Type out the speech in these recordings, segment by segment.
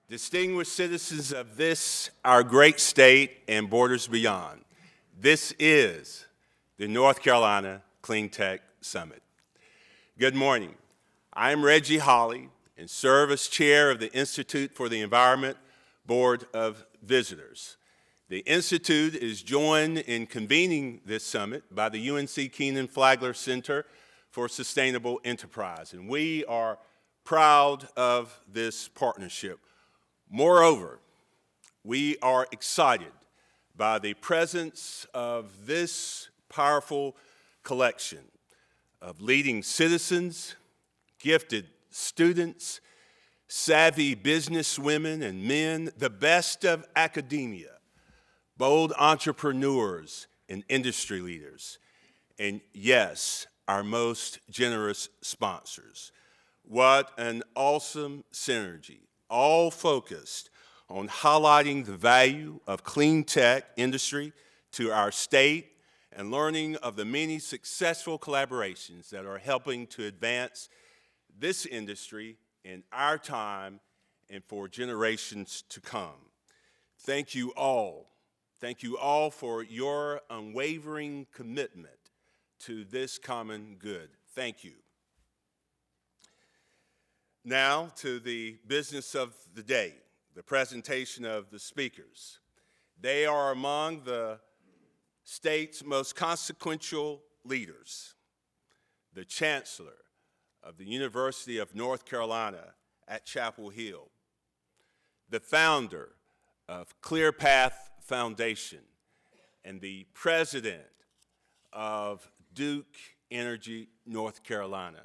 Distinguished citizens of this, our great state, and borders beyond, this is the North Carolina Clean Tech Summit. Good morning. I am Reggie Holley and serve as chair of the Institute for the Environment Board of Visitors. The Institute is joined in convening this summit by the UNC Keenan Flagler Center for Sustainable Enterprise, and we are proud of this partnership. Moreover, we are excited by the presence of this powerful collection of leading citizens, gifted students, savvy businesswomen and men, the best of academia, bold entrepreneurs and industry leaders, and yes, our most generous sponsors. What an awesome synergy, all focused on highlighting the value of clean tech industry to our state and learning of the many successful collaborations that are helping to advance this industry in our time and for generations to come. Thank you all. Thank you all for your unwavering commitment to this common good. Thank you. Now to the business of the day, the presentation of the speakers. They are among the state's most consequential leaders. The Chancellor of the University of North Carolina at Chapel Hill, the founder of ClearPath Foundation, and the president of Duke Energy North Carolina.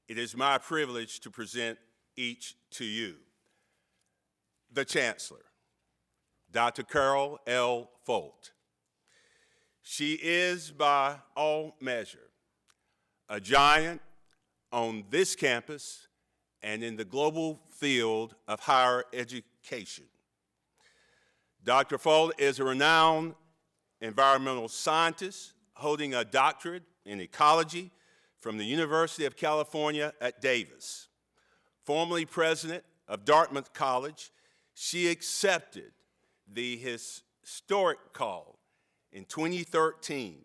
It is my privilege to present each to you. The Chancellor, Dr. Cowell L. Folt. She is, by all measure, a giant on this campus and in the global field of higher education. Dr. Folt is a renowned environmental scientist holding a doctorate in ecology from the University of California at Davis. Formerly president of Dartmouth College, she accepted the historic call in 2013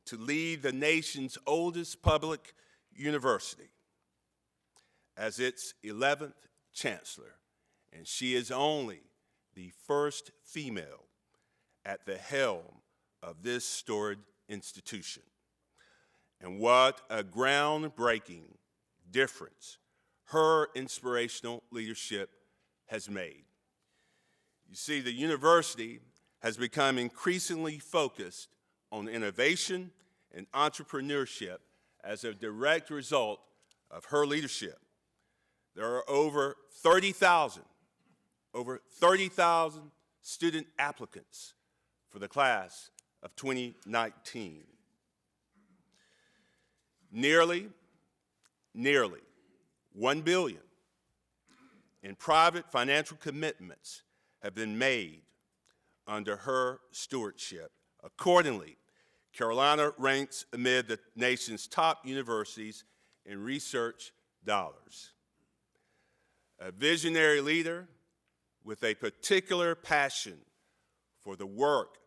to lead the nation's oldest public university as its 11th chancellor, and she is only the first female at the helm of this storied institution. And what a groundbreaking difference her inspirational leadership has made. You see, the university has become increasingly focused on innovation and entrepreneurship as a direct result of her leadership. There are over 30,000 student applicants for the class of 2019. Nearly $1 billion in private financial commitments have been made under her stewardship. Accordingly, Carolina ranks amid the nation's top universities in research dollars. A visionary leader with a particular passion for the work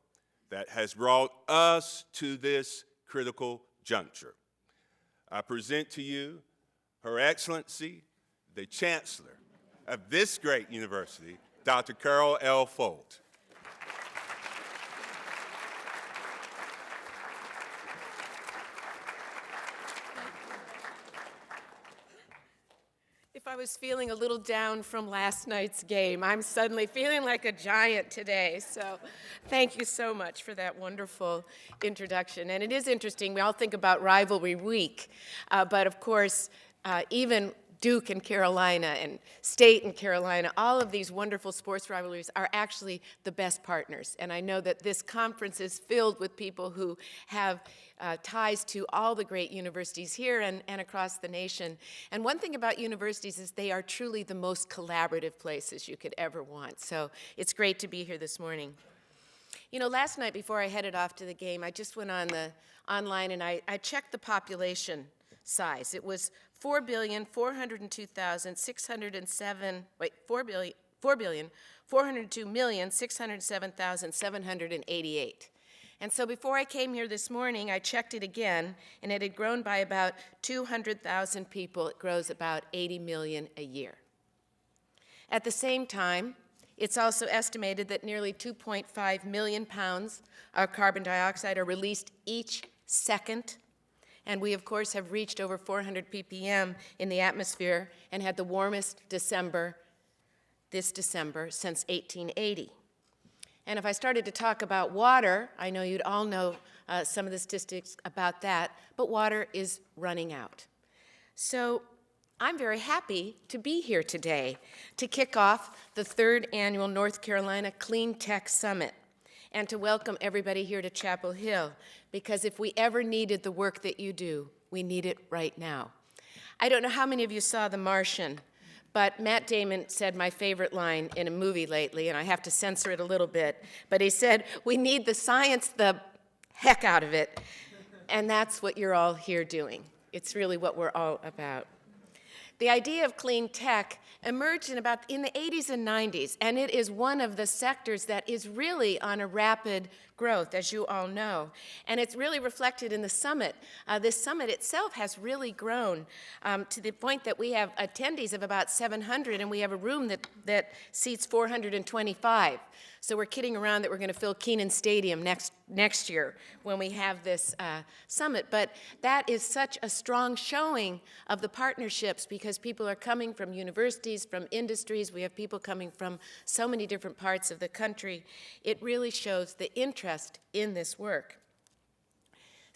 that has brought us to this critical juncture. I present to you Her Excellency, the Chancellor of this great university, Dr. Cowell L. Folt. If I was feeling a little down from last night's game, I'm suddenly feeling like a giant today. So thank you so much for that wonderful introduction. And it is interesting, we all think about rivalry week, but of course, even Duke and Carolina and State and Carolina, all of these wonderful sports rivalries are actually the best partners. And I know that this conference is filled with people who have ties to all the great universities here and across the nation. And one thing about universities is they are truly the most collaborative places you could ever want. So it's great to be here this morning. You know, last night before I headed off to the game, I just went on online and I checked the population size. It was 4,402,607, wait, 4 billion, 4,402,607,788. And so before I came here this morning, I checked it again, and it had grown by about 200,000 people. It grows about 80 million a year. At the same time, it's also estimated that nearly 2.5 million pounds of carbon dioxide are released each second. And we, of course, have reached over 400 ppm in the atmosphere and had the warmest December this December since 1880. And if I started to talk about water, I know you'd all know some of the statistics about that, but water is running out. So I'm very happy to be here today to kick off the 3rd annual North Carolina Clean Tech Summit and to welcome everybody here to Chapel Hill, because if we ever needed the work that you do, we need it right now. I don't know how many of you saw The Martian, but Matt Damon said my favorite line in a movie lately, and I have to censor it a little bit, but he said, "We need the science the heck out of it," and that's what you're all here doing. It's really what we're all about. The idea of clean tech emerged in the 80s and 90s, and it is one of the sectors that is really on a rapid growth, as you all know. And it's really reflected in the summit. This summit itself has really grown to the point that we have attendees of about 700, and we have a room that seats 425. So we're kidding around that we're going to fill Keenan Stadium next year when we have this summit. But that is such a strong showing of the partnerships, because people are coming from universities, from industries. We have people coming from so many different parts of the country. It really shows the interest in this work.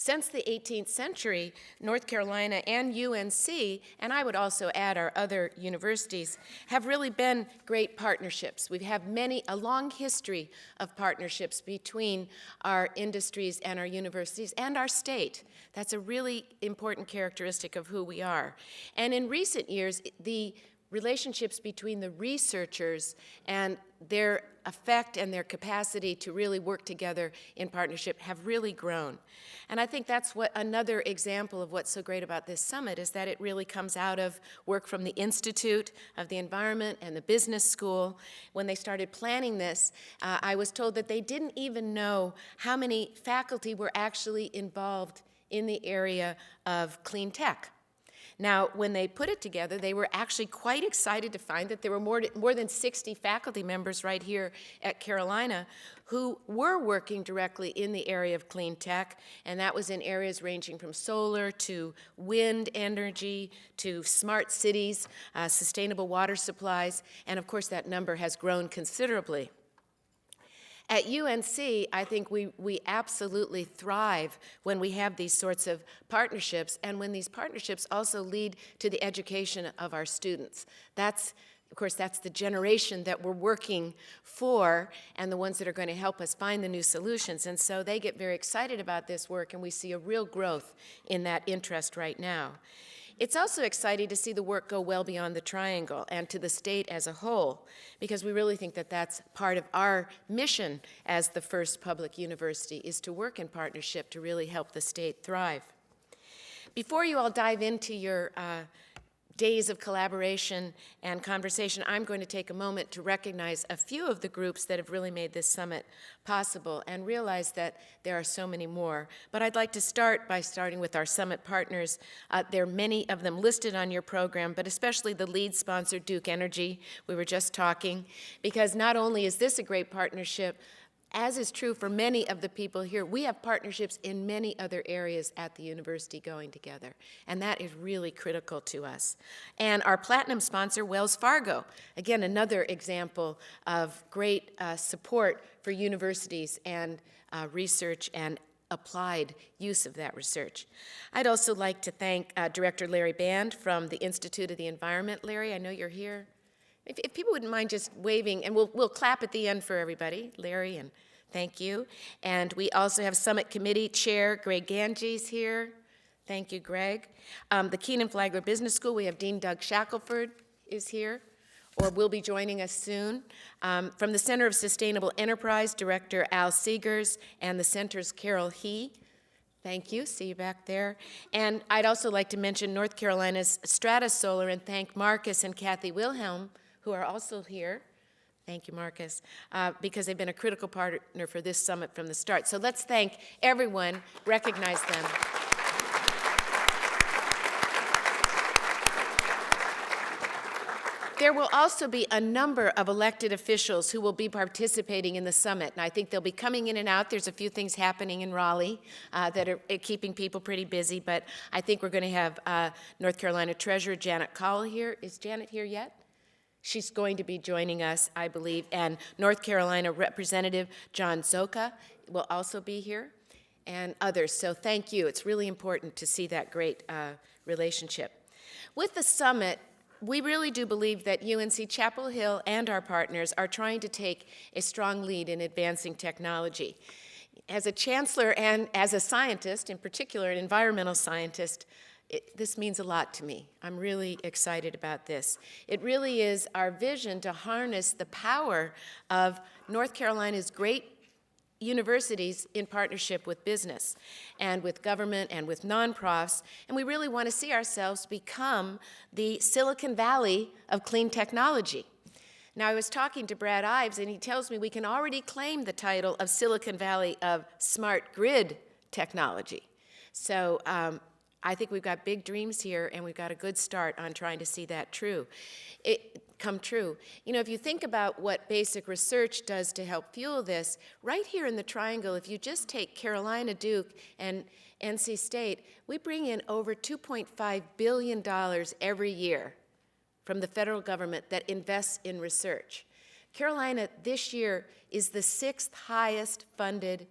Since the 18th century, North Carolina and UNC, and I would also add our other universities, have really been great partnerships. We have a long history of partnerships between our industries and our universities and our state. That's a really important characteristic of who we are. And in recent years, the relationships between the researchers and their effect and their capacity to really work together in partnership have really grown. And I think that's another example of what's so great about this summit, is that it really comes out of work from the Institute of the Environment and the Business School. When they started planning this, I was told that they didn't even know how many faculty were actually involved in the area of clean tech. Now, when they put it together, they were actually quite excited to find that there were more than 60 faculty members right here at Carolina who were working directly in the area of clean tech, and that was in areas ranging from solar to wind energy to smart cities, sustainable water supplies, and of course that number has grown considerably. At UNC, I think we absolutely thrive when we have these sorts of partnerships, and when these partnerships also lead to the education of our students. Of course, that's the generation that we're working for, and the ones that are going to help us find the new solutions. And so they get very excited about this work, and we see a real growth in that interest right now. It's also exciting to see the work go well beyond the Triangle and to the state as a whole, because we really think that that's part of our mission as the first public university, is to work in partnership to really help the state thrive. Before you all dive into your days of collaboration and conversation, I'm going to take a moment to recognize a few of the groups that have really made this summit possible, and realize that there are so many more. But I'd like to start by starting with our summit partners. There are many of them listed on your program, but especially the lead sponsor, Duke Energy. We were just talking, because not only is this a great partnership, as is true for many of the people here, we have partnerships in many other areas at the university going together, and that is really critical to us. And our platinum sponsor, Wells Fargo, again, another example of great support for universities and research and applied use of that research. I'd also like to thank Director Larry Band from the Institute of the Environment. Larry, I know you're here. If people wouldn't mind just waving, and we'll clap at the end for everybody. Larry, and thank you. And we also have Summit Committee Chair Greg Ganges here. Thank you, Greg. The Keenan Flagler Business School, we have Dean Doug Shackelford is here, or will be joining us soon. From the Center of Sustainable Enterprise, Director Al Seegers, and the Center's Carol He. Thank you. See you back there. And I'd also like to mention North Carolina's Stratus Solar, and thank Marcus and Kathy Wilhelm, who are also here. Thank you, Marcus, because they've been a critical partner for this summit from the start. So let's thank everyone, recognize them. There will also be a number of elected officials who will be participating in the summit, and I think they'll be coming in and out. There's a few things happening in Raleigh that are keeping people pretty busy, but I think we're going to have North Carolina Treasurer Janet Cowell here. Is Janet here yet? She's going to be joining us, I believe, and North Carolina Representative John Zoka will also be here, and others. So thank you. It's really important to see that great relationship. With the summit, we really do believe that UNC-Chapel Hill and our partners are trying to take a strong lead in advancing technology. As a chancellor and as a scientist, in particular an environmental scientist, this means a lot to me. I'm really excited about this. It really is our vision to harness the power of North Carolina's great universities in partnership with business and with government and with nonprofits, and we really want to see ourselves become the Silicon Valley of clean technology. Now, I was talking to Brad Ives, and he tells me we can already claim the title of Silicon Valley of smart grid technology. So I think we've got big dreams here, and we've got a good start on trying to see that come true. You know, if you think about what basic research does to help fuel this, right here in the triangle, if you just take Carolina, Duke, and NC State, we bring in over $2.5 billion every year from the federal government that invests in research. Carolina this year is the 6th highest funded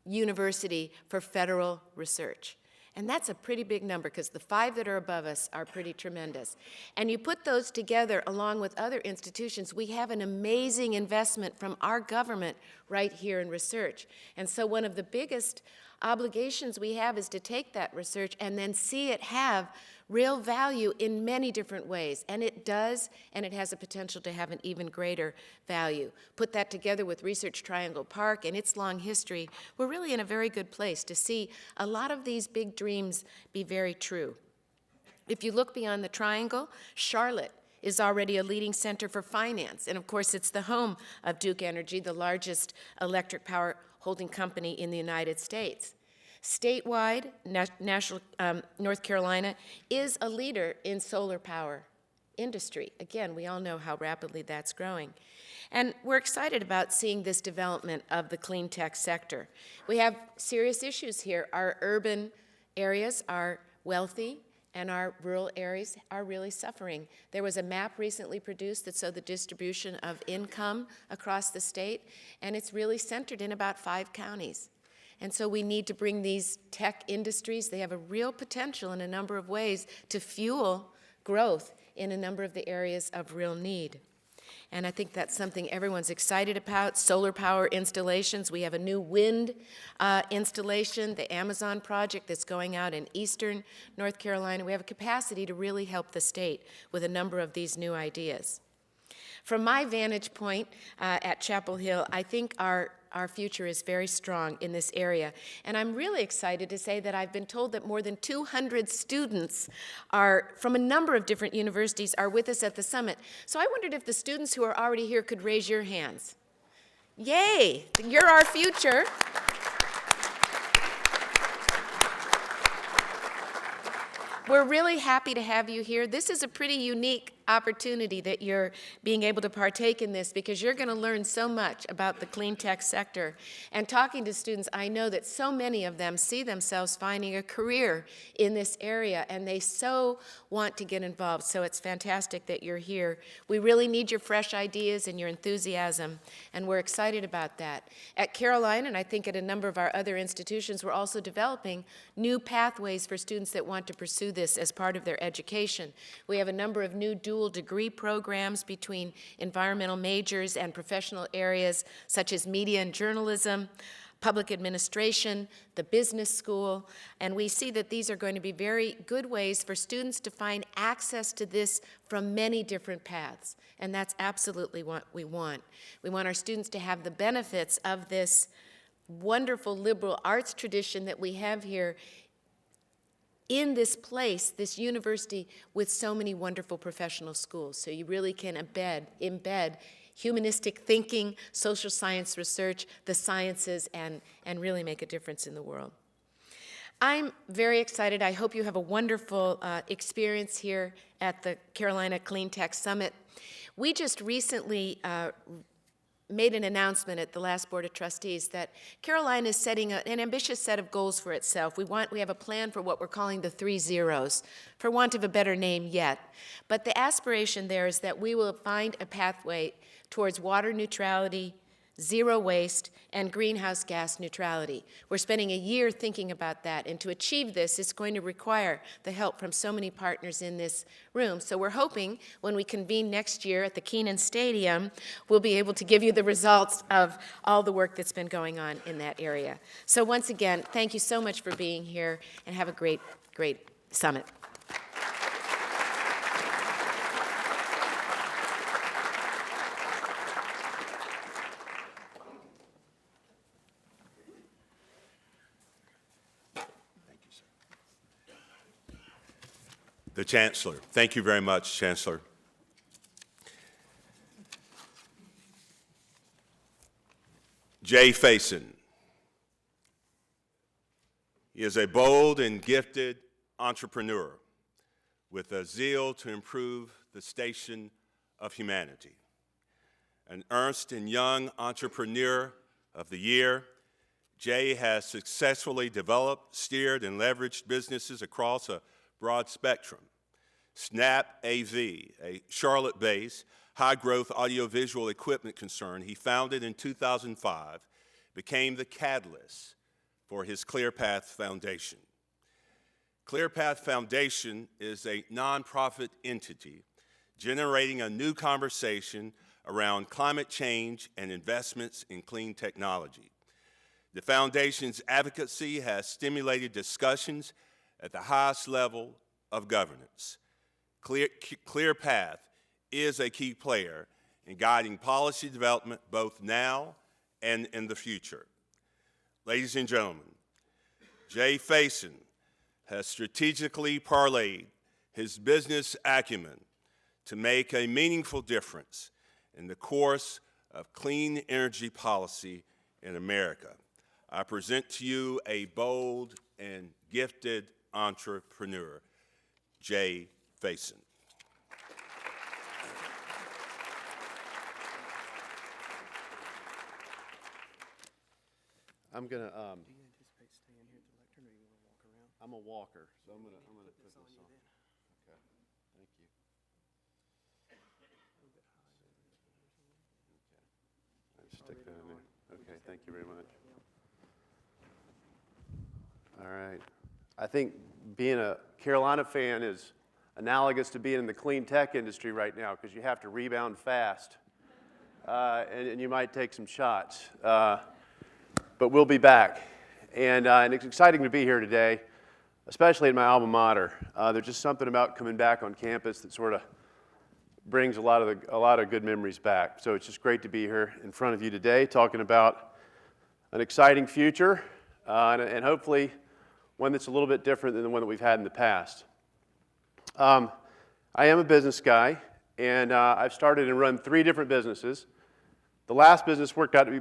university for federal research. And that's a pretty big number because the 5 that are above us are pretty tremendous. And you put those together along with other institutions, we have an amazing investment from our government right here in research. And so one of the biggest obligations we have is to take that research and then see it have real value in many different ways. And it does, and it has a potential to have an even greater value. Put that together with Research Triangle Park and its long history, we're really in a very good place to see a lot of these big dreams be very true. If you look beyond the triangle, Charlotte is already a leading center for finance. And of course, it's the home of Duke Energy, the largest electric power holding company in the United States. Statewide, North Carolina is a leader in solar power industry. Again, we all know how rapidly that's growing. And we're excited about seeing this development of the clean tech sector. We have serious issues here. Our urban areas are wealthy, and our rural areas are really suffering. There was a map recently produced that showed the distribution of income across the state, and it's really centered in about 5 counties. And so we need to bring these tech industries, they have a real potential in a number of ways to fuel growth in a number of the areas of real need. And I think that's something everyone's excited about. Solar power installations, we have a new wind installation, the Amazon project that's going out in eastern North Carolina. We have a capacity to really help the state with a number of these new ideas. From my vantage point at Chapel Hill, I think our future is very strong in this area. And I'm really excited to say that I've been told that more than 200 students from a number of different universities are with us at the summit. So I wondered if the students who are already here could raise your hands. Yay, you're our future. We're really happy to have you here. This is a pretty unique opportunity that you're being able to partake in this because you're going to learn so much about the clean tech sector. And talking to students, I know that so many of them see themselves finding a career in this area, and they so want to get involved. So it's fantastic that you're here. We really need your fresh ideas and your enthusiasm, and we're excited about that. At Carolina, and I think at a number of our other institutions, we're also developing new pathways for students that want to pursue this as part of their education. We have a number of new dual degree programs between environmental majors and professional areas such as media and journalism, public administration, the business school, and we see that these are going to be very good ways for students to find access to this from many different paths, and that's absolutely what we want. We want our students to have the benefits of this wonderful liberal arts tradition that we have here in this place, this university, with so many wonderful professional schools. So you really can embed humanistic thinking, social science research, the sciences, and really make a difference in the world. I'm very excited. I hope you have a wonderful experience here at the Carolina Clean Tech Summit. We just recently made an announcement at the last Board of Trustees that Carolina is setting an ambitious set of goals for itself. We have a plan for what we're calling the 3 zeros, for want of a better name yet. But the aspiration there is that we will find a pathway towards water neutrality, zero waste, and greenhouse gas neutrality. We're spending a year thinking about that, and to achieve this, it's going to require the help from so many partners in this room. So we're hoping when we convene next year at the Keynote Stadium, we'll be able to give you the results of all the work that's been going on in that area. So once again, thank you so much for being here, and have a great, great summit. The Chancellor. Thank you very much, Chancellor. Jay Faison. He is a bold and gifted entrepreneur with a zeal to improve the station of humanity. An Ernst & Young Entrepreneur of the Year, Jay has successfully developed, steered, and leveraged businesses across a broad spectrum. Snap AV, a Charlotte-based, high-growth audiovisual equipment concern he founded in 2005, became the catalyst for his ClearPath Foundation. ClearPath Foundation is a nonprofit entity generating a new conversation around climate change and investments in clean technology. The foundation's advocacy has stimulated discussions at the highest level of governance. ClearPath is a key player in guiding policy development both now and in the future. Ladies and gentlemen, Jay Faison has strategically parlayed his business acumen to make a meaningful difference in the course of clean energy policy in America. I present to you a bold and gifted entrepreneur, Jay Faison. I'm gonna. Do you anticipate staying here at the lectern, or you want to walk around? I'm a walker, so I'm gonna put this on. you then. Okay. Thank you. Okay. I'll stick that in there. Okay. Thank you very much. All right. I think being a Carolina fan is analogous to being in the clean tech industry right now, because you have to rebound fast, and you might take some shots. But we'll be back. And it's exciting to be here today, especially at my alma mater. There's just something about coming back on campus that sort of brings a lot of good memories back. So it's just great to be here in front of you today, talking about an exciting future, and hopefully one that's a little bit different than the one that we've had in the past. I am a business guy, and I've started and run 3 different businesses. The last business worked out to be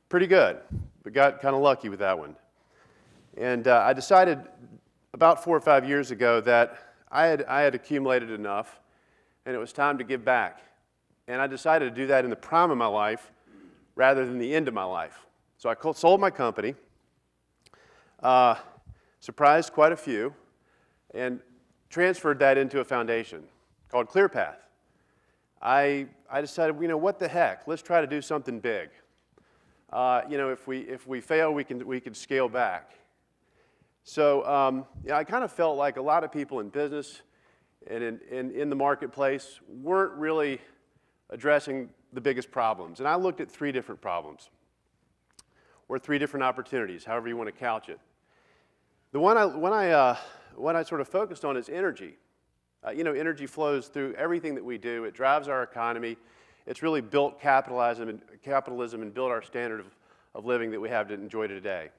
pretty good, but got kind of lucky with that one. And I decided about 4 or 5 years ago that I had accumulated enough, and it was time to give back. And I decided to do that in the prime of my life rather than the end of my life. So I sold my company, surprised quite a few, and transferred that into a foundation called ClearPath. I decided, what the heck? Let's try to do something big. If we fail, we can scale back. So I kind of felt like a lot of people in business and in the marketplace weren't really addressing the biggest problems. And I looked at 3 different problems, or 3 different opportunities, however you want to couch it. The one I sort of focused on is energy. Energy flows through everything that we do. It drives our economy. It's really built capitalism and built our standard of living that we have to enjoy today.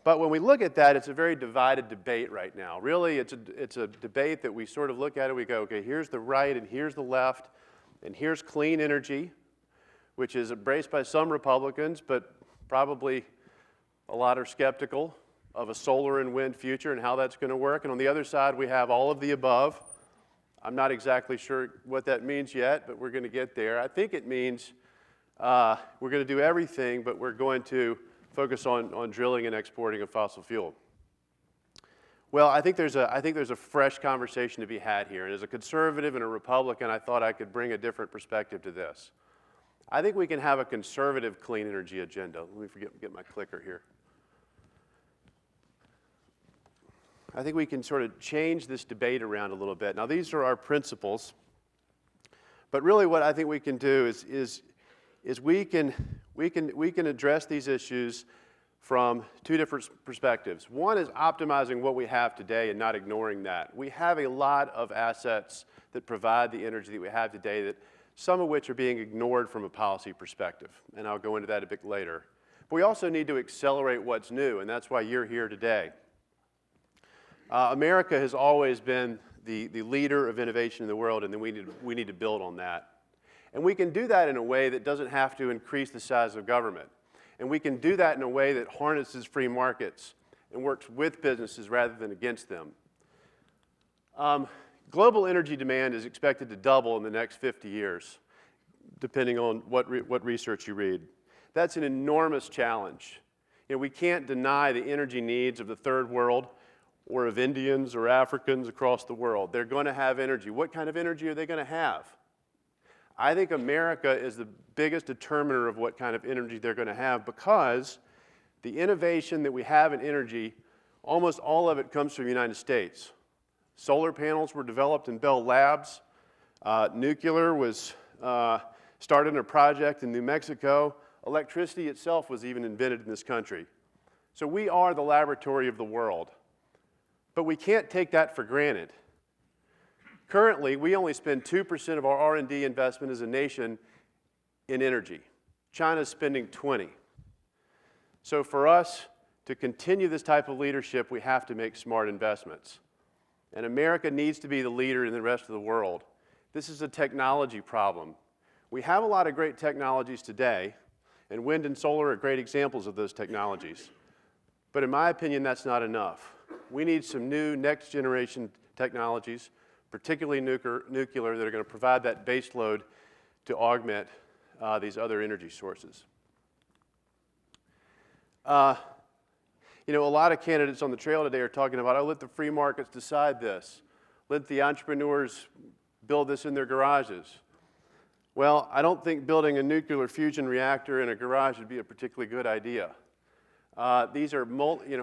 But when we look at that, it's a very divided debate right now. Really, it's a debate that we sort of look at it, we go, okay, here's the right and here's the left, and here's clean energy, which is embraced by some Republicans, but probably a lot are skeptical of a solar and wind future and how that's going to work. And on the other side, we have all of the above. I'm not exactly sure what that means yet, but we're going to get there. I think it means we're going to do everything, but we're going to focus on drilling and exporting of fossil fuel. Well, I think there's a fresh conversation to be had here. And as a conservative and a Republican, I thought I could bring a different perspective to this. I think we can have a conservative clean energy agenda. Let me get my clicker here. I think we can sort of change this debate around a little bit. Now, these are our principles, but really what I think we can do is we can address these issues from two different perspectives. One is optimizing what we have today and not ignoring that. We have a lot of assets that provide the energy that we have today, that some of which are being ignored from a policy perspective, and I'll go into that a bit later. But we also need to accelerate what's new, and that's why you're here today. America has always been the leader of innovation in the world, and then we need to build on that. And we can do that in a way that doesn't have to increase the size of government. And we can do that in a way that harnesses free markets and works with businesses rather than against them. Global energy demand is expected to double in the next 50 years, depending on what research you read. That's an enormous challenge. You know, we can't deny the energy needs of the third world or of Indians or Africans across the world. They're going to have energy. What kind of energy are they going to have? I think America is the biggest determiner of what kind of energy they're going to have, because the innovation that we have in energy, almost all of it comes from the United States. Solar panels were developed in Bell Labs. Nuclear was started in a project in New Mexico. Electricity itself was even invented in this country. So we are the laboratory of the world. But we can't take that for granted. Currently, we only spend 2% of our R&D investment as a nation in energy. China's spending 20%. So for us to continue this type of leadership, we have to make smart investments. And America needs to be the leader in the rest of the world. This is a technology problem. We have a lot of great technologies today, and wind and solar are great examples of those technologies. But in my opinion, that's not enough. We need some new next-generation technologies, particularly nuclear, that are going to provide that base load to augment these other energy sources. You know, a lot of candidates on the trail today are talking about, oh, let the free markets decide this. Let the entrepreneurs build this in their garages. Well, I don't think building a nuclear fusion reactor in a garage would be a particularly good idea. These are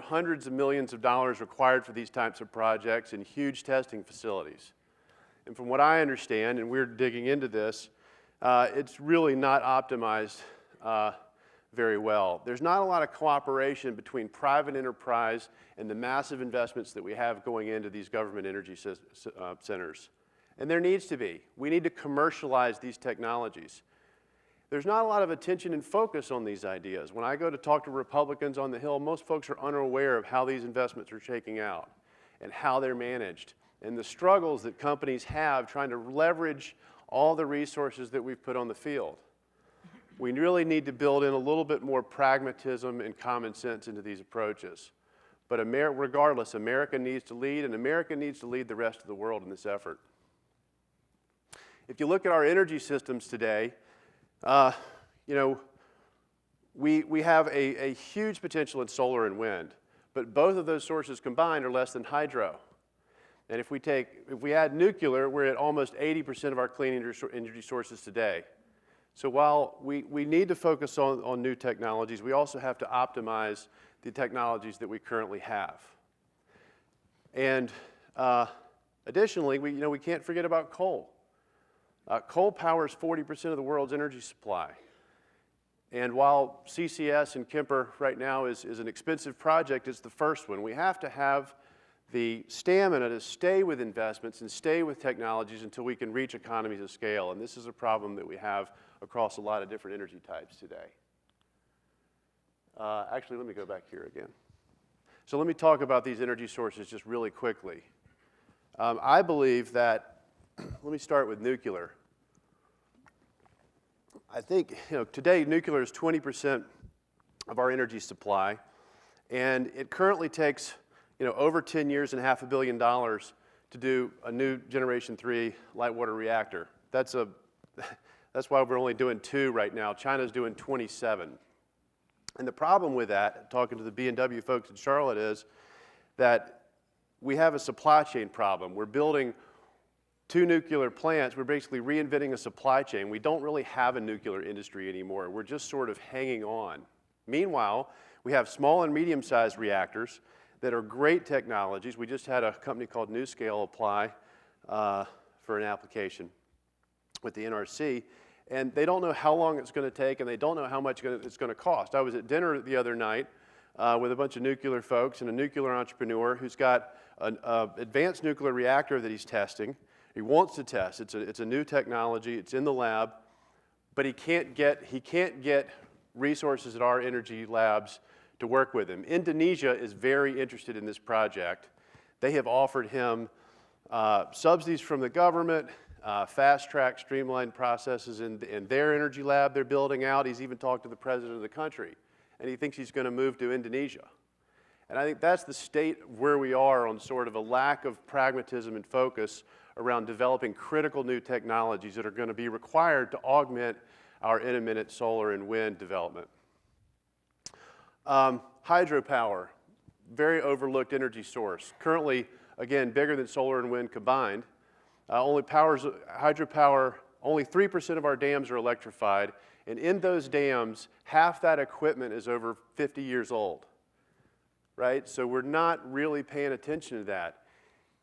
hundreds of millions of dollars required for these types of projects and huge testing facilities. And from what I understand, and we're digging into this, it's really not optimized very well. There's not a lot of cooperation between private enterprise and the massive investments that we have going into these government energy centers. And there needs to be. We need to commercialize these technologies. There's not a lot of attention and focus on these ideas. When I go to talk to Republicans on the Hill, most folks are unaware of how these investments are shaking out and how they're managed and the struggles that companies have trying to leverage all the resources that we've put on the field. We really need to build in a little bit more pragmatism and common sense into these approaches. But regardless, America needs to lead, and America needs to lead the rest of the world in this effort. If you look at our energy systems today, you know, we have a huge potential in solar and wind, but both of those sources combined are less than hydro. And if we add nuclear, we're at almost 80% of our clean energy sources today. So while we need to focus on new technologies, we also have to optimize the technologies that we currently have. And additionally, we can't forget about coal. Coal powers 40% of the world's energy supply. And while CCS and Kemper right now is an expensive project, it's the first one. We have to have the stamina to stay with investments and stay with technologies until we can reach economies of scale. And this is a problem that we have across a lot of different energy types today. Actually, let me go back here again. So let me talk about these energy sources just really quickly. I believe that, let me start with nuclear. I think, today nuclear is 20% of our energy supply, and it currently takes, over 10 years and $500 million to do a new Generation 3 light water reactor. That's why we're only doing 2 right now. China's doing 27. And the problem with that, talking to the B&W folks in Charlotte, is that we have a supply chain problem. We're building 2 nuclear plants. We're basically reinventing a supply chain. We don't really have a nuclear industry anymore. We're just sort of hanging on. Meanwhile, we have small and medium-sized reactors that are great technologies. We just had a company called NuScale apply for an application with the NRC, and they don't know how long it's going to take, and they don't know how much it's going to cost. I was at dinner the other night with a bunch of nuclear folks and a nuclear entrepreneur who's got an advanced nuclear reactor that he's testing. He wants to test. It's a new technology. It's in the lab, but he can't get resources at our energy labs to work with him. Indonesia is very interested in this project. They have offered him subsidies from the government, fast-track, streamlined processes in their energy lab they're building out. He's even talked to the president of the country, and he thinks he's going to move to Indonesia. And I think that's the state where we are on sort of a lack of pragmatism and focus around developing critical new technologies that are going to be required to augment our intermittent solar and wind development. Hydropower, very overlooked energy source. Currently, again, bigger than solar and wind combined. Hydropower, only 3% of our dams are electrified, and in those dams, half that equipment is over 50 years old, right? So we're not really paying attention to that.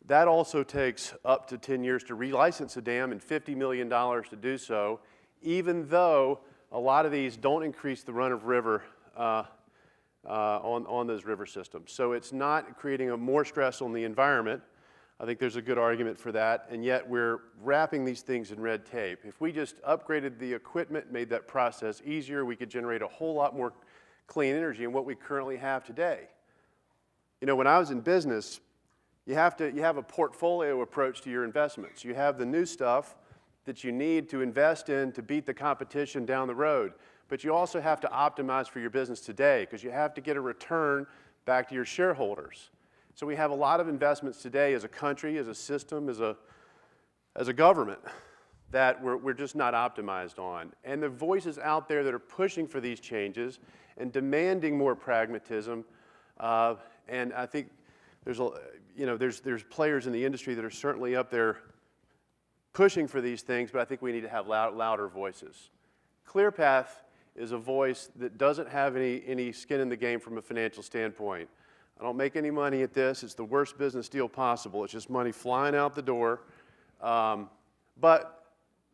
That also takes up to 10 years to relicense a dam and $50 million to do so, even though a lot of these don't increase the run of river on those river systems. So it's not creating more stress on the environment. I think there's a good argument for that, and yet we're wrapping these things in red tape. If we just upgraded the equipment, made that process easier, we could generate a whole lot more clean energy than what we currently have today. When I was in business, you have a portfolio approach to your investments. You have the new stuff that you need to invest in to beat the competition down the road. But you also have to optimize for your business today because you have to get a return back to your shareholders. So we have a lot of investments today as a country, as a system, as a government that we're just not optimized on. And the voices out there that are pushing for these changes and demanding more pragmatism, and I think there's players in the industry that are certainly up there pushing for these things, but I think we need to have louder voices. ClearPath is a voice that doesn't have any skin in the game from a financial standpoint. I don't make any money at this. It's the worst business deal possible. It's just money flying out the door. But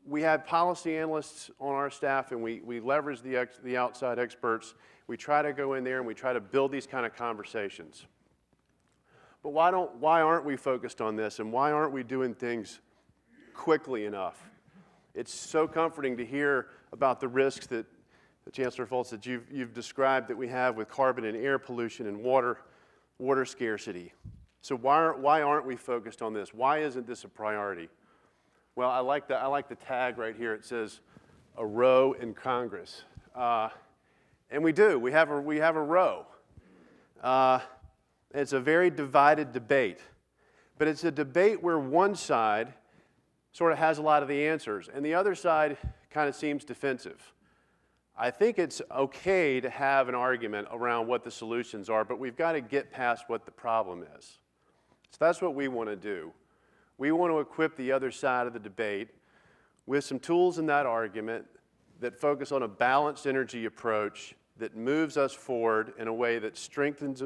we have policy analysts on our staff, and we leverage the outside experts. We try to go in there, and we try to build these kind of conversations. But why aren't we focused on this, and why aren't we doing things quickly enough? It's so comforting to hear about the risks that Chancellor Folt, that you've described that we have with carbon and air pollution and water scarcity. So why aren't we focused on this? Why isn't this a priority? Well, I like the tag right here. It says a row in Congress, and we do. We have a row. It's a very divided debate, but it's a debate where one side sort of has a lot of the answers, and the other side kind of seems defensive. I think it's okay to have an argument around what the solutions are, but we've got to get past what the problem is. So that's what we want to do. We want to equip the other side of the debate with some tools in that argument that focus on a balanced energy approach that moves us forward in a way that strengthens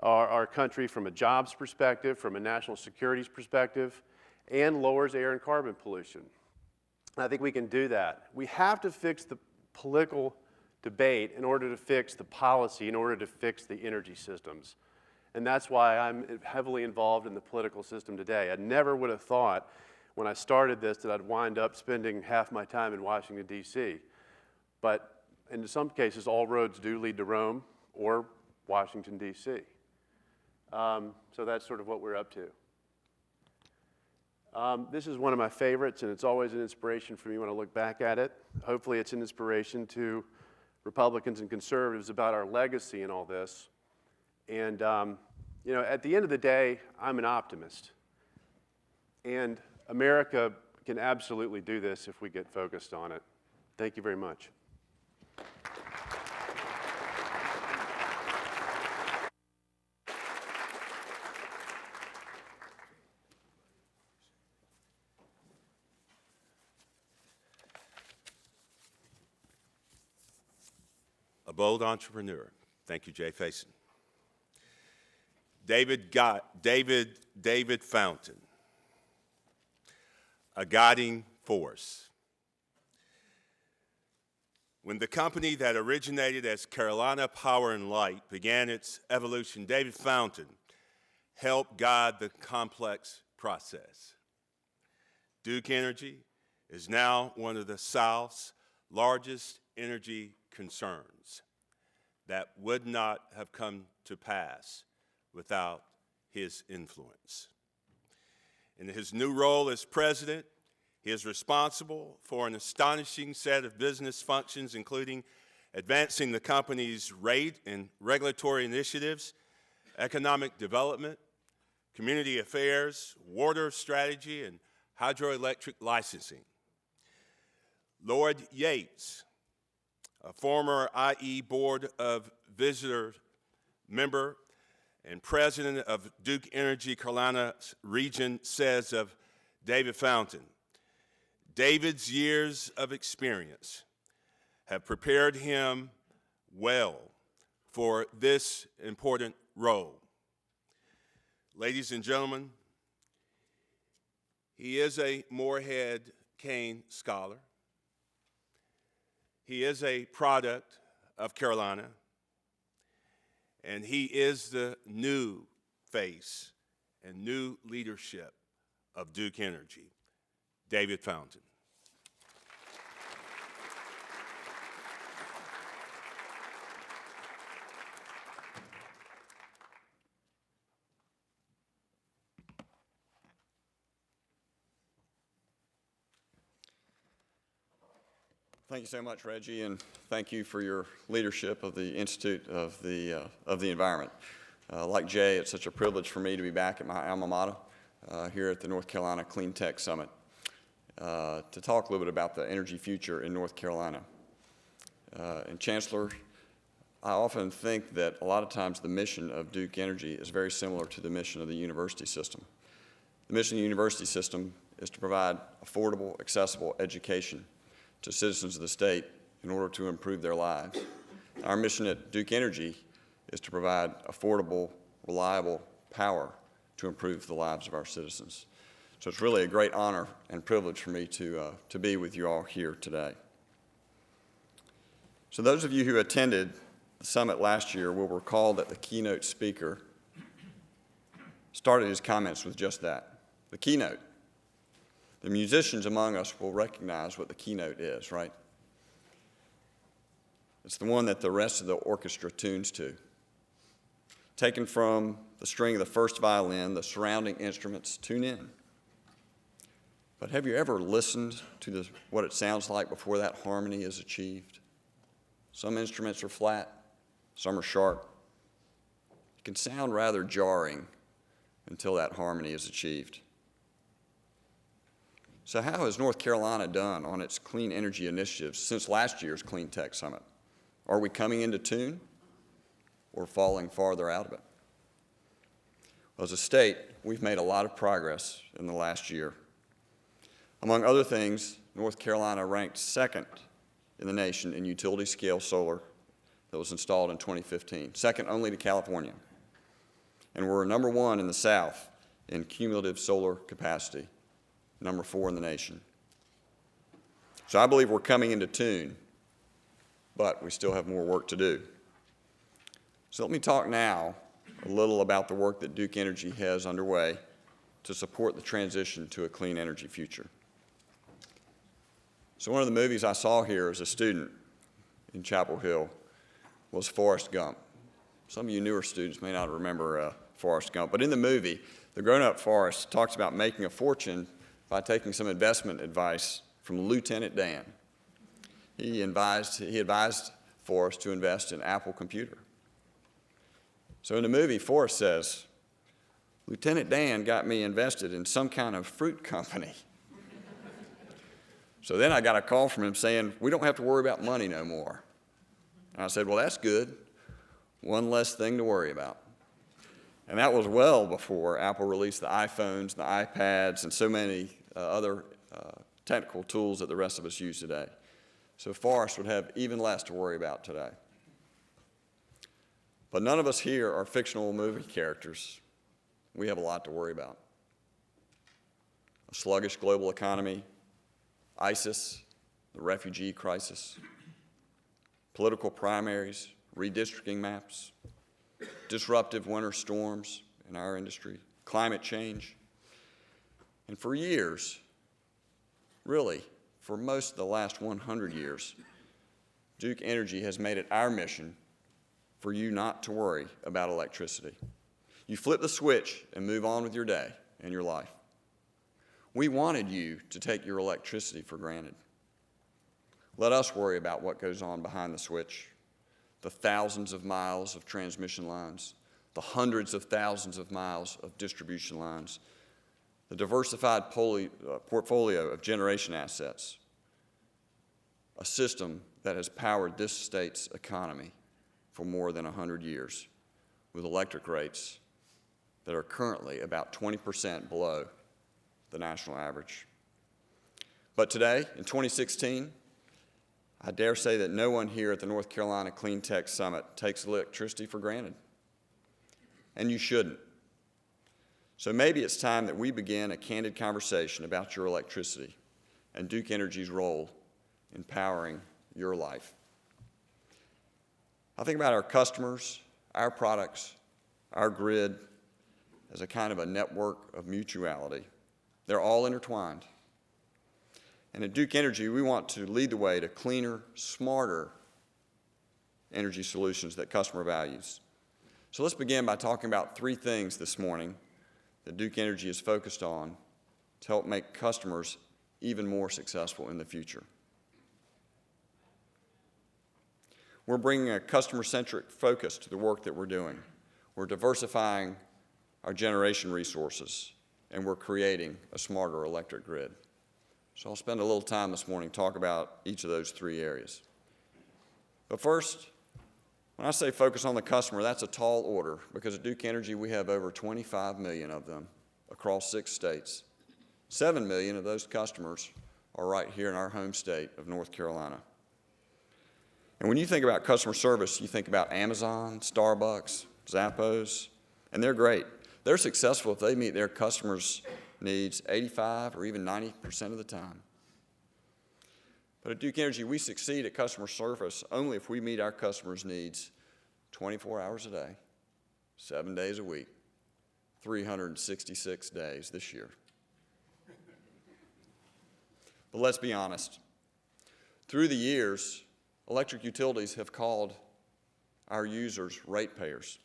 our country from a jobs perspective, from a national security perspective, and lowers air and carbon pollution. I think we can do that. We have to fix the political debate in order to fix the policy, in order to fix the energy systems. And that's why I'm heavily involved in the political system today. I never would have thought when I started this that I'd wind up spending half my time in Washington, D.C. But in some cases, all roads do lead to Rome or Washington, D.C. So that's sort of what we're up to. This is one of my favorites, and it's always an inspiration for me when I look back at it. Hopefully it's an inspiration to Republicans and conservatives about our legacy in all this. And, you know, at the end of the day, I'm an optimist. And America can absolutely do this if we get focused on it. Thank you very much. A bold entrepreneur. Thank you, Jay Faison. David Fountain, a guiding force. When the company that originated as Carolina Power and Light began its evolution, David Fountain helped guide the complex process. Duke Energy is now one of the South's largest energy concerns that would not have come to pass without his influence. In his new role as president, he is responsible for an astonishing set of business functions, including advancing the company's rate and regulatory initiatives, economic development, community affairs, water strategy, and hydroelectric licensing. Lord Yates, a former IE Board of Visitors member and president of Duke Energy Carolina's region, says of David Fountain, David's years of experience have prepared him well for this important role. Ladies and gentlemen, he is a Moorhead Kane Scholar. He is a product of Carolina, and he is the new face and new leadership of Duke Energy. David Fountain. Thank you so much, Reggie, and thank you for your leadership of the Institute of the Environment. Like Jay, it's such a privilege for me to be back at my alma mater here at the North Carolina Clean Tech Summit to talk a little bit about the energy future in North Carolina. And Chancellor, I often think that a lot of times the mission of Duke Energy is very similar to the mission of the university system. The mission of the university system is to provide affordable, accessible education to citizens of the state in order to improve their lives. Our mission at Duke Energy is to provide affordable, reliable power to improve the lives of our citizens. So it's really a great honor and privilege for me to be with you all here today. So those of you who attended the summit last year will recall that the keynote speaker started his comments with just that, the keynote. The musicians among us will recognize what the keynote is, right? It's the one that the rest of the orchestra tunes to. Taken from the string of the first violin, the surrounding instruments tune in. But have you ever listened to what it sounds like before that harmony is achieved? Some instruments are flat, some are sharp. It can sound rather jarring until that harmony is achieved. So how has North Carolina done on its clean energy initiatives since last year's Clean Tech Summit? Are we coming into tune or falling farther out of it? Well, as a state, we've made a lot of progress in the last year. Among other things, North Carolina ranked second in the nation in utility-scale solar that was installed in 2015, second only to California. And we're number one in the South in cumulative solar capacity, number 4 in the nation. So I believe we're coming into tune, but we still have more work to do. So let me talk now a little about the work that Duke Energy has underway to support the transition to a clean energy future. So one of the movies I saw here as a student in Chapel Hill was Forrest Gump. Some of you newer students may not remember Forrest Gump, but in the movie, the grown-up Forrest talks about making a fortune by taking some investment advice from Lieutenant Dan. He advised for us to invest in Apple Computer. So in the movie, Forrest says, Lieutenant Dan got me invested in some kind of fruit company. So then I got a call from him saying, we don't have to worry about money no more. And I said, well, that's good. One less thing to worry about. And that was well before Apple released the iPhones, the iPads, and so many other technical tools that the rest of us use today. So Forrest would have even less to worry about today. But none of us here are fictional movie characters. We have a lot to worry about. A sluggish global economy, ISIS, the refugee crisis, political primaries, redistricting maps, disruptive winter storms in our industry, climate change. And for years, really, for most of the last 100 years, Duke Energy has made it our mission for you not to worry about electricity. You flip the switch and move on with your day and your life. We wanted you to take your electricity for granted. Let us worry about what goes on behind the switch, the thousands of miles of transmission lines, the hundreds of thousands of miles of distribution lines, the diversified portfolio of generation assets, a system that has powered this state's economy for more than 100 years, with electric rates that are currently about 20% below the national average. But today, in 2016, I dare say that no one here at the North Carolina Clean Tech Summit takes electricity for granted. And you shouldn't. So maybe it's time that we begin a candid conversation about your electricity and Duke Energy's role in powering your life. I think about our customers, our products, our grid as a kind of a network of mutuality. They're all intertwined. And at Duke Energy, we want to lead the way to cleaner, smarter energy solutions that customer values. So let's begin by talking about three things this morning that Duke Energy is focused on to help make customers even more successful in the future. We're bringing a customer-centric focus to the work that we're doing. We're diversifying our generation resources, and we're creating a smarter electric grid. So I'll spend a little time this morning to talk about each of those three areas. But first, when I say focus on the customer, that's a tall order, because at Duke Energy we have over 25 million of them across 6 states. 7 million of those customers are right here in our home state of North Carolina. And when you think about customer service, you think about Amazon, Starbucks, Zappos, and they're great. They're successful if they meet their customers' needs 85 or even 90% of the time. But at Duke Energy, we succeed at customer service only if we meet our customers' needs 24 hours a day, 7 days a week, 366 days this year. But let's be honest. Through the years, electric utilities have called our users ratepayers.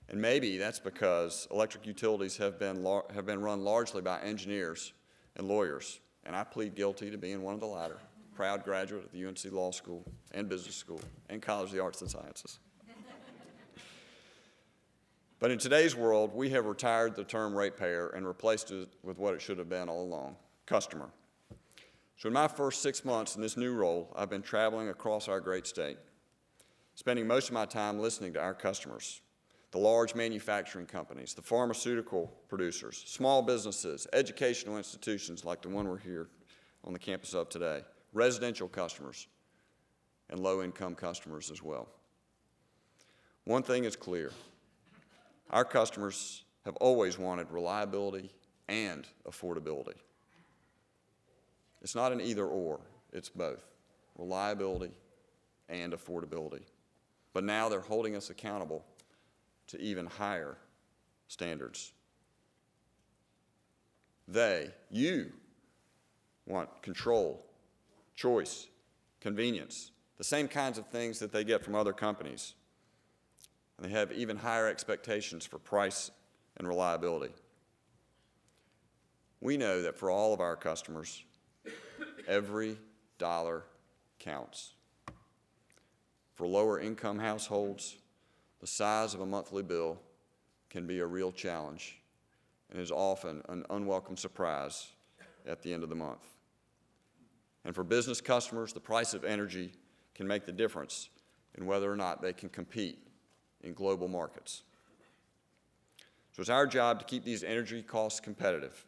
And maybe that's because electric utilities have been run largely by engineers and lawyers. And I plead guilty to being one of the latter, proud graduate of the UNC Law School and Business School and College of the Arts and Sciences. But in today's world, we have retired the term ratepayer and replaced it with what it should have been all along, customer. So in my first 6 months in this new role, I've been traveling across our great state, spending most of my time listening to our customers, the large manufacturing companies, the pharmaceutical producers, small businesses, educational institutions like the one we're here on the campus of today, residential customers, and low-income customers as well. One thing is clear. Our customers have always wanted reliability and affordability. It's not an either-or, it's both, reliability and affordability. But now they're holding us accountable to even higher standards. You want control, choice, convenience, the same kinds of things that they get from other companies. And they have even higher expectations for price and reliability. We know that for all of our customers, every dollar counts. For lower income households, the size of a monthly bill can be a real challenge and is often an unwelcome surprise at the end of the month. And for business customers, the price of energy can make the difference in whether or not they can compete in global markets. So it's our job to keep these energy costs competitive,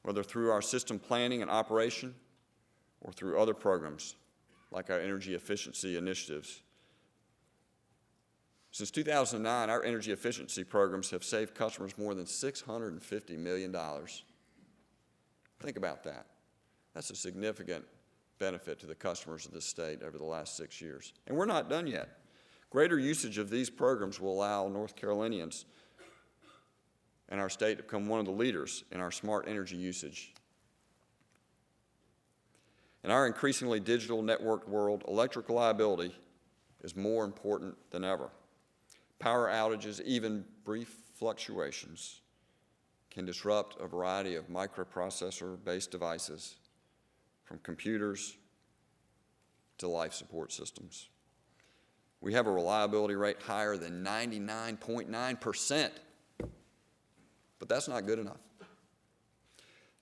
whether through our system planning and operation or through other programs like our energy efficiency initiatives. Since 2009, our energy efficiency programs have saved customers more than $650 million. Think about that. That's a significant benefit to the customers of this state over the last 6 years. And we're not done yet. Greater usage of these programs will allow North Carolinians and our state to become one of the leaders in our smart energy usage. In our increasingly digital networked world, electric reliability is more important than ever. Power outages, even brief fluctuations, can disrupt a variety of microprocessor-based devices, from computers to life support systems. We have a reliability rate higher than 99.9%, but that's not good enough.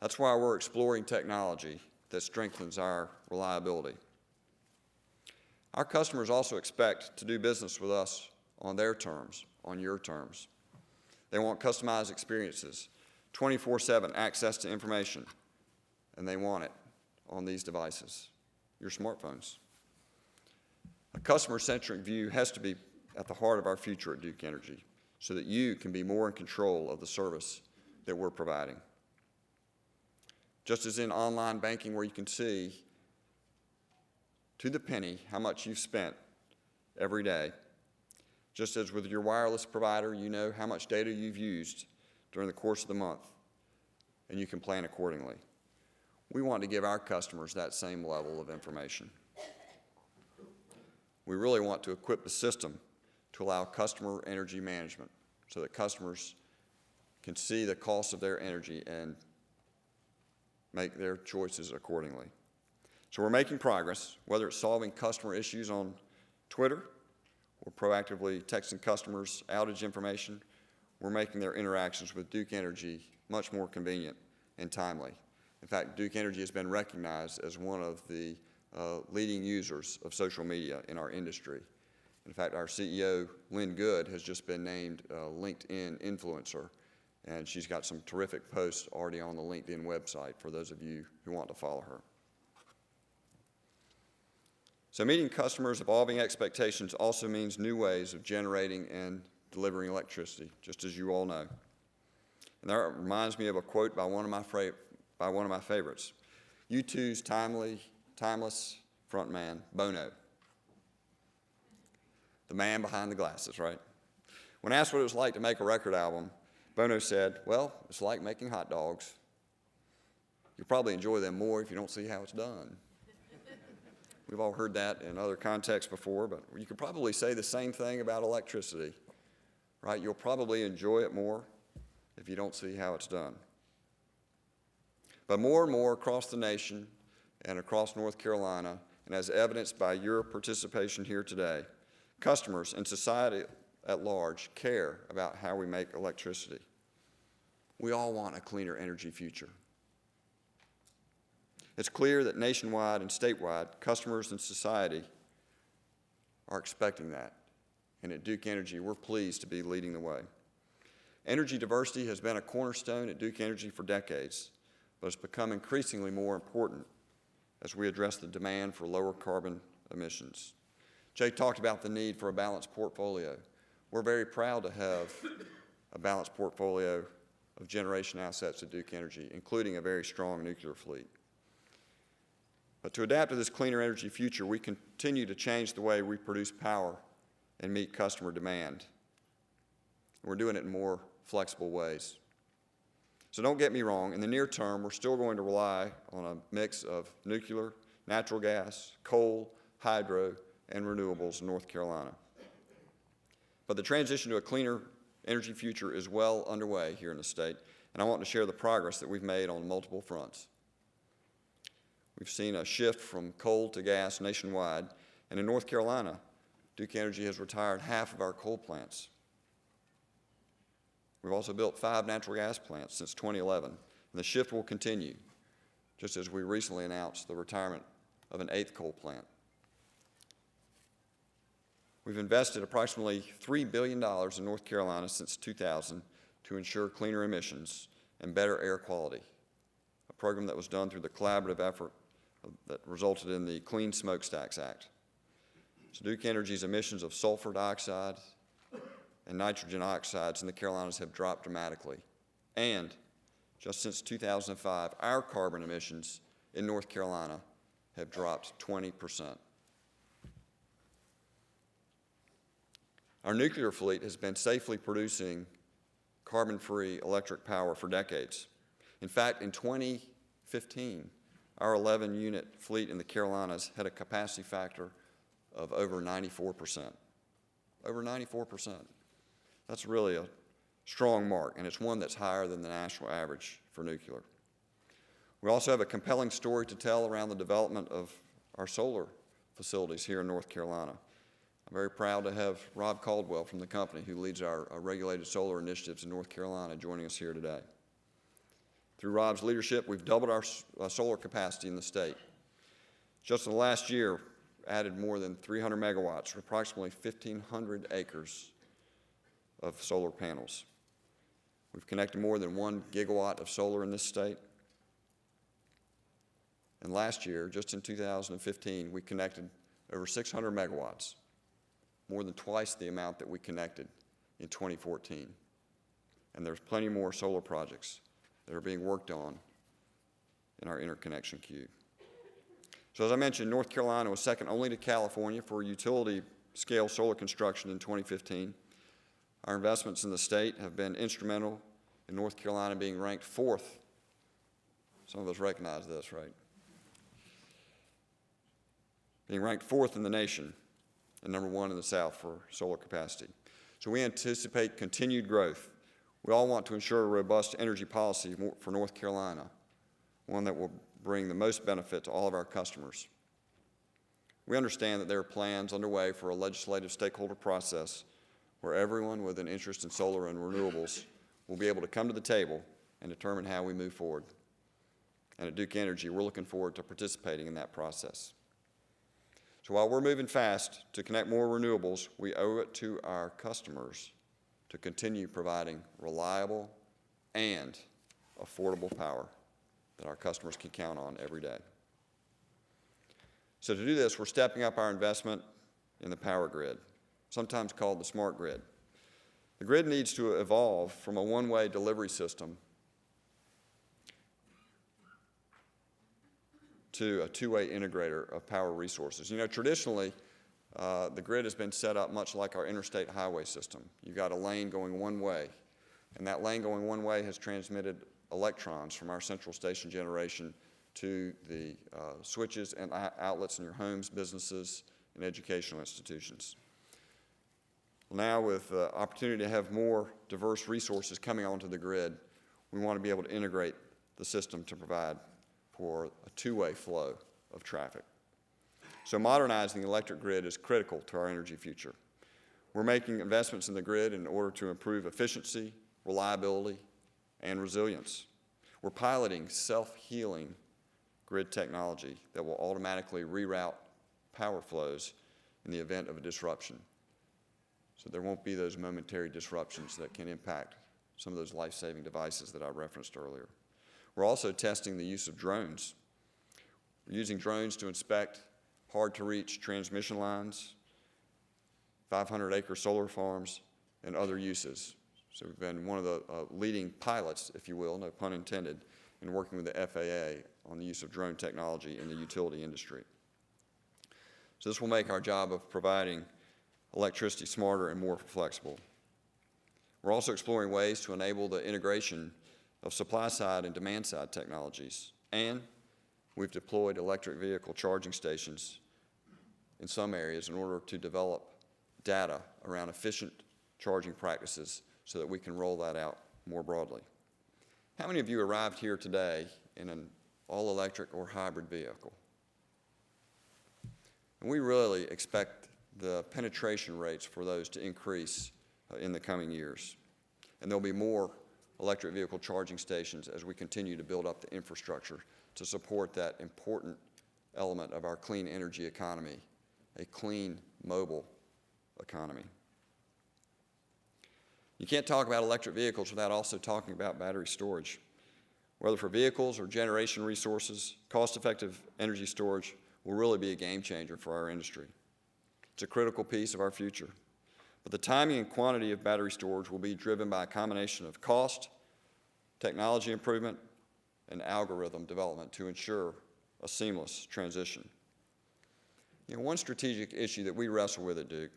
That's why we're exploring technology that strengthens our reliability. Our customers also expect to do business with us on their terms, on your terms. They want customized experiences, 24/7 access to information, and they want it on these devices, your smartphones. A customer-centric view has to be at the heart of our future at Duke Energy so that you can be more in control of the service that we're providing. Just as in online banking, where you can see to the penny how much you've spent every day, just as with your wireless provider, you know how much data you've used during the course of the month, and you can plan accordingly. We want to give our customers that same level of information. We really want to equip the system to allow customer energy management so that customers can see the cost of their energy and make their choices accordingly. So we're making progress, whether it's solving customer issues on Twitter or proactively texting customers outage information. We're making their interactions with Duke Energy much more convenient and timely. In fact, Duke Energy has been recognized as one of the leading users of social media in our industry. In fact, our CEO, Lynn Good, has just been named LinkedIn influencer, and she's got some terrific posts already on the LinkedIn website for those of you who want to follow her. So meeting customers' evolving expectations also means new ways of generating and delivering electricity, just as you all know. And that reminds me of a quote by one of my favorites, U2's timeless frontman, Bono. The man behind the glasses, right? When asked what it was like to make a record album, Bono said, well, it's like making hot dogs. You'll probably enjoy them more if you don't see how it's done. We've all heard that in other contexts before, but you could probably say the same thing about electricity, right? You'll probably enjoy it more if you don't see how it's done. But more and more across the nation and across North Carolina, and as evidenced by your participation here today, customers and society at large care about how we make electricity. We all want a cleaner energy future. It's clear that nationwide and statewide, customers and society are expecting that. And at Duke Energy, we're pleased to be leading the way. Energy diversity has been a cornerstone at Duke Energy for decades, but it's become increasingly more important as we address the demand for lower carbon emissions. Jay talked about the need for a balanced portfolio. We're very proud to have a balanced portfolio of generation assets at Duke Energy, including a very strong nuclear fleet. But to adapt to this cleaner energy future, we continue to change the way we produce power and meet customer demand. We're doing it in more flexible ways. So don't get me wrong, in the near term, we're still going to rely on a mix of nuclear, natural gas, coal, hydro, and renewables in North Carolina. But the transition to a cleaner energy future is well underway here in the state, and I want to share the progress that we've made on multiple fronts. We've seen a shift from coal to gas nationwide, and in North Carolina, Duke Energy has retired half of our coal plants. We've also built 5 natural gas plants since 2011, and the shift will continue, just as we recently announced the retirement of an 8th coal plant. We've invested approximately $3 billion in North Carolina since 2000 to ensure cleaner emissions and better air quality, a program that was done through the collaborative effort that resulted in the Clean Smokestacks Act. So Duke Energy's emissions of sulfur dioxide and nitrogen oxides in the Carolinas have dropped dramatically. And just since 2005, our carbon emissions in North Carolina have dropped 20%. Our nuclear fleet has been safely producing carbon-free electric power for decades. In fact, in 2015, our 11-unit fleet in the Carolinas had a capacity factor of over 94%. Over 94%. That's really a strong mark, and it's one that's higher than the national average for nuclear. We also have a compelling story to tell around the development of our solar facilities here in North Carolina. I'm very proud to have Rob Caldwell from the company, who leads our regulated solar initiatives in North Carolina, joining us here today. Through Rob's leadership, we've doubled our solar capacity in the state. Just in the last year, added more than 300 megawatts, or approximately 1,500 acres of solar panels. We've connected more than 1 gigawatt of solar in this state. And last year, just in 2015, we connected over 600 megawatts, more than twice the amount that we connected in 2014. And there's plenty more solar projects that are being worked on in our interconnection queue. So as I mentioned, North Carolina was second only to California for utility-scale solar construction in 2015. Our investments in the state have been instrumental in North Carolina being ranked 4th. Some of us recognize this, right? Being ranked 4th in the nation and number 1 in the South for solar capacity. So we anticipate continued growth. We all want to ensure a robust energy policy for North Carolina, one that will bring the most benefit to all of our customers. We understand that there are plans underway for a legislative stakeholder process where everyone with an interest in solar and renewables will be able to come to the table and determine how we move forward. And at Duke Energy, we're looking forward to participating in that process. So while we're moving fast to connect more renewables, we owe it to our customers to continue providing reliable and affordable power that our customers can count on every day. So to do this, we're stepping up our investment in the power grid, sometimes called the smart grid. The grid needs to evolve from a one-way delivery system to a two-way integrator of power resources. You know, traditionally, the grid has been set up much like our interstate highway system. You've got a lane going one way, and that lane going one way has transmitted electrons from our central station generation to the switches and outlets in your homes, businesses, and educational institutions. Now, with the opportunity to have more diverse resources coming onto the grid, we want to be able to integrate the system to provide for a two-way flow of traffic. So modernizing the electric grid is critical to our energy future. We're making investments in the grid in order to improve efficiency, reliability, and resilience. We're piloting self-healing grid technology that will automatically reroute power flows in the event of a disruption. So there won't be those momentary disruptions that can impact some of those life-saving devices that I referenced earlier. We're also testing the use of drones. We're using drones to inspect hard-to-reach transmission lines, 500-acre solar farms, and other uses. So we've been one of the leading pilots, if you will, no pun intended, in working with the FAA on the use of drone technology in the utility industry. So this will make our job of providing electricity smarter and more flexible. We're also exploring ways to enable the integration of supply-side and demand-side technologies, and we've deployed electric vehicle charging stations in some areas in order to develop data around efficient charging practices so that we can roll that out more broadly. How many of you arrived here today in an all-electric or hybrid vehicle? And we really expect the penetration rates for those to increase in the coming years. And there'll be more electric vehicle charging stations as we continue to build up the infrastructure to support that important element of our clean energy economy, a clean, mobile economy. You can't talk about electric vehicles without also talking about battery storage. Whether for vehicles or generation resources, cost-effective energy storage will really be a game changer for our industry. It's a critical piece of our future. But the timing and quantity of battery storage will be driven by a combination of cost, technology improvement, and algorithm development to ensure a seamless transition. You know, one strategic issue that we wrestle with at Duke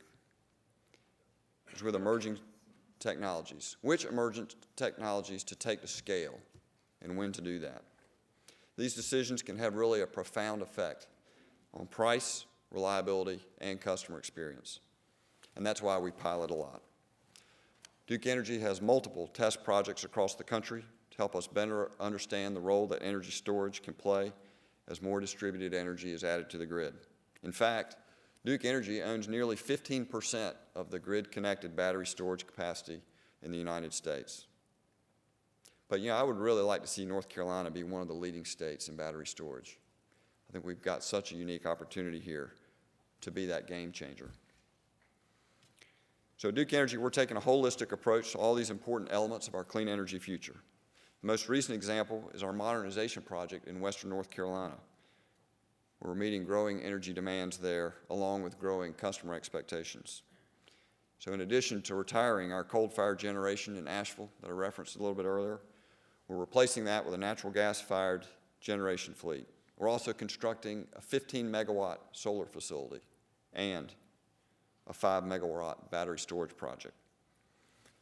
is with emerging technologies. Which emergent technologies to take to scale and when to do that? These decisions can have really a profound effect on price, reliability, and customer experience. And that's why we pilot a lot. Duke Energy has multiple test projects across the country to help us better understand the role that energy storage can play as more distributed energy is added to the grid. In fact, Duke Energy owns nearly 15% of the grid-connected battery storage capacity in the United States. But, you know, I would really like to see North Carolina be one of the leading states in battery storage. I think we've got such a unique opportunity here to be that game changer. So at Duke Energy, we're taking a holistic approach to all these important elements of our clean energy future. The most recent example is our modernization project in western North Carolina. We're meeting growing energy demands there, along with growing customer expectations. So in addition to retiring our coal-fired generation in Asheville that I referenced a little bit earlier, we're replacing that with a natural gas-fired generation fleet. We're also constructing a 15-megawatt solar facility and a 5-megawatt battery storage project.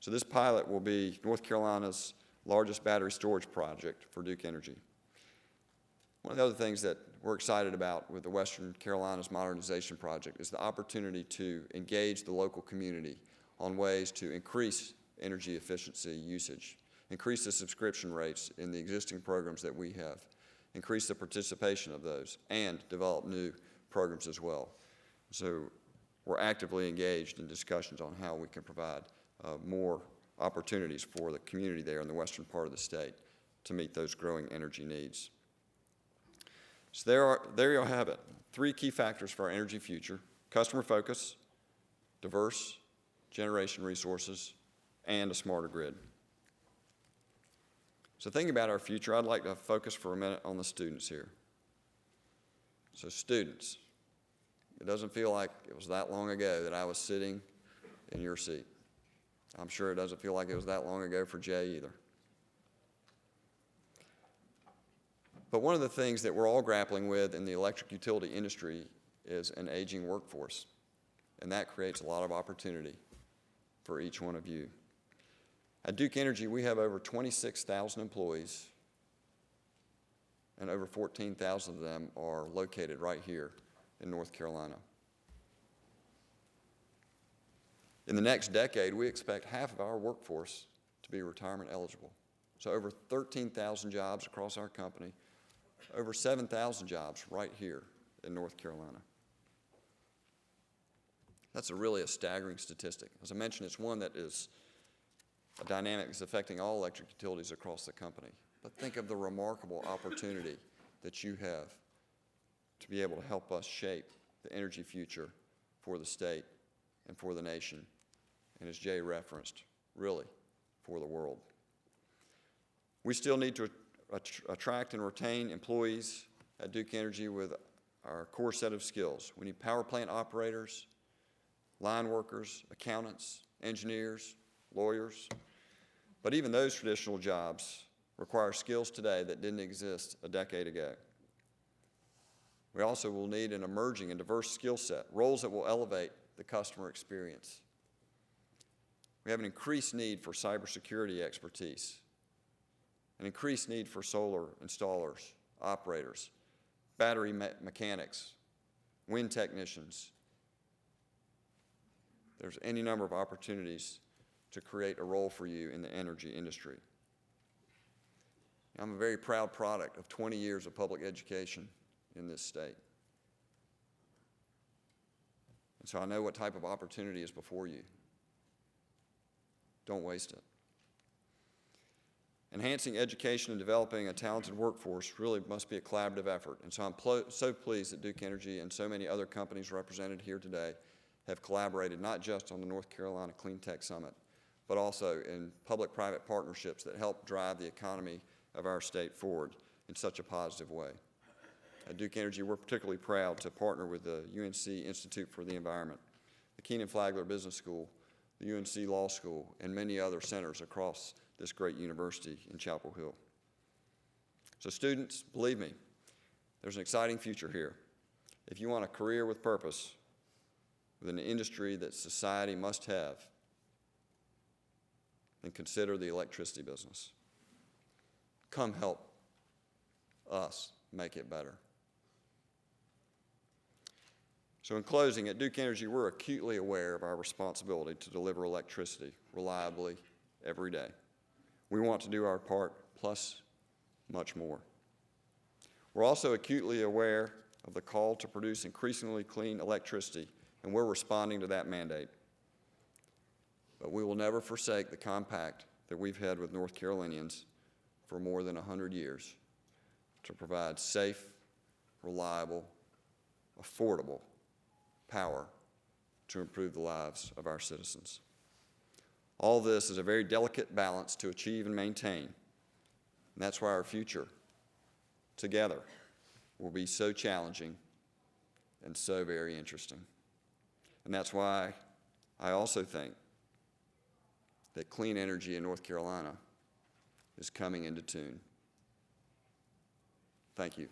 So this pilot will be North Carolina's largest battery storage project for Duke Energy. One of the other things that we're excited about with the Western Carolinas Modernization Project is the opportunity to engage the local community on ways to increase energy efficiency usage, increase the subscription rates in the existing programs that we have, increase the participation of those, and develop new programs as well. So we're actively engaged in discussions on how we can provide more opportunities for the community there in the western part of the state to meet those growing energy needs. So there you have it. 3 key factors for our energy future: customer focus, diverse generation resources, and a smarter grid. So thinking about our future, I'd like to focus for a minute on the students here. So students, it doesn't feel like it was that long ago that I was sitting in your seat. I'm sure it doesn't feel like it was that long ago for Jay either. But one of the things that we're all grappling with in the electric utility industry is an aging workforce, and that creates a lot of opportunity for each one of you. At Duke Energy, we have over 26,000 employees, and over 14,000 of them are located right here in North Carolina. In the next decade, we expect half of our workforce to be retirement eligible. So over 13,000 jobs across our company, over 7,000 jobs right here in North Carolina. That's really a staggering statistic. As I mentioned, it's one that is a dynamic that's affecting all electric utilities across the company. But think of the remarkable opportunity that you have to be able to help us shape the energy future for the state and for the nation, and as Jay referenced, really for the world. We still need to attract and retain employees at Duke Energy with our core set of skills. We need power plant operators, line workers, accountants, engineers, lawyers. But even those traditional jobs require skills today that didn't exist a decade ago. We also will need an emerging and diverse skill set, roles that will elevate the customer experience. We have an increased need for cybersecurity expertise, an increased need for solar installers, operators, battery mechanics, wind technicians. There's any number of opportunities to create a role for you in the energy industry. I'm a very proud product of 20 years of public education in this state. And so I know what type of opportunity is before you. Don't waste it. Enhancing education and developing a talented workforce really must be a collaborative effort. And so I'm so pleased that Duke Energy and so many other companies represented here today have collaborated not just on the North Carolina Clean Tech Summit, but also in public-private partnerships that help drive the economy of our state forward in such a positive way. At Duke Energy, we're particularly proud to partner with the UNC Institute for the Environment, the Kenan-Flagler Business School, the UNC Law School, and many other centers across this great university in Chapel Hill. So students, believe me, there's an exciting future here. If you want a career with purpose, with an industry that society must have, then consider the electricity business. Come help us make it better. So in closing, at Duke Energy, we're acutely aware of our responsibility to deliver electricity reliably every day. We want to do our part, plus much more. We're also acutely aware of the call to produce increasingly clean electricity, and we're responding to that mandate. But we will never forsake the compact that we've had with North Carolinians for more than 100 years to provide safe, reliable, affordable power to improve the lives of our citizens. All this is a very delicate balance to achieve and maintain, and that's why our future together will be so challenging and so very interesting. And that's why I also think that clean energy in North Carolina is coming into tune. Thank you.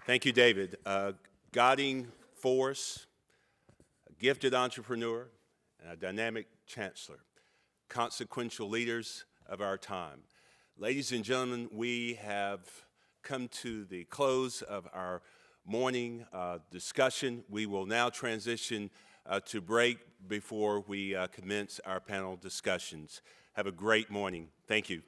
Thank you, David. A guiding force, a gifted entrepreneur, and a dynamic chancellor, consequential leaders of our time. Ladies and gentlemen, we have come to the close of our morning discussion. We will now transition to break before we commence our panel discussions. Have a great morning. Thank you.